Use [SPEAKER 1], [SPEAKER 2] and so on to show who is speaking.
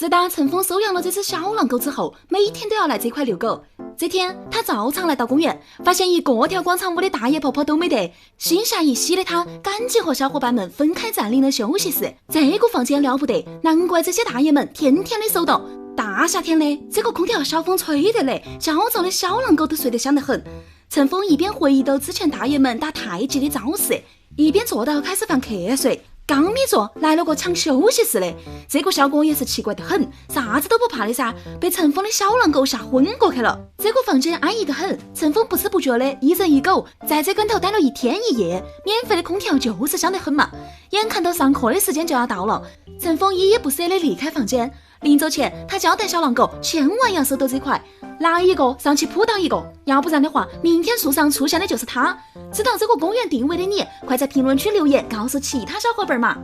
[SPEAKER 1] 自打陈峰收养了这只小狼狗之后，每天都要来这块遛狗。这天，他照常来到公园，发现一个条广场舞的大爷婆婆都没得，心下一喜的他赶紧和小伙伴们分开占领了休息室。这个房间了不得，难怪这些大爷们天天的收到。大夏天的，这个空调小风吹得嘞，焦躁的小狼狗都睡得香得很。陈峰一边回忆到之前大爷们打太极的招式，一边坐到开始放瞌睡。刚没坐，来了个抢休息室的，这个效果也是奇怪得很，啥子都不怕的噻，被陈峰的小狼狗吓昏过去了。这个房间安逸得很，陈峰不知不觉的一人一狗在这跟头待了1天1夜，免费的空调就是香得很嘛。眼看到上课的时间就要到了，陈峰依依不舍的离开房间。临走前，他交代小狼狗千万要收到这块，来一个上去扑倒一个，要不然的话，明天树上出现的就是他。知道这个公园定位的你，快在评论区留言告诉其他小伙伴嘛。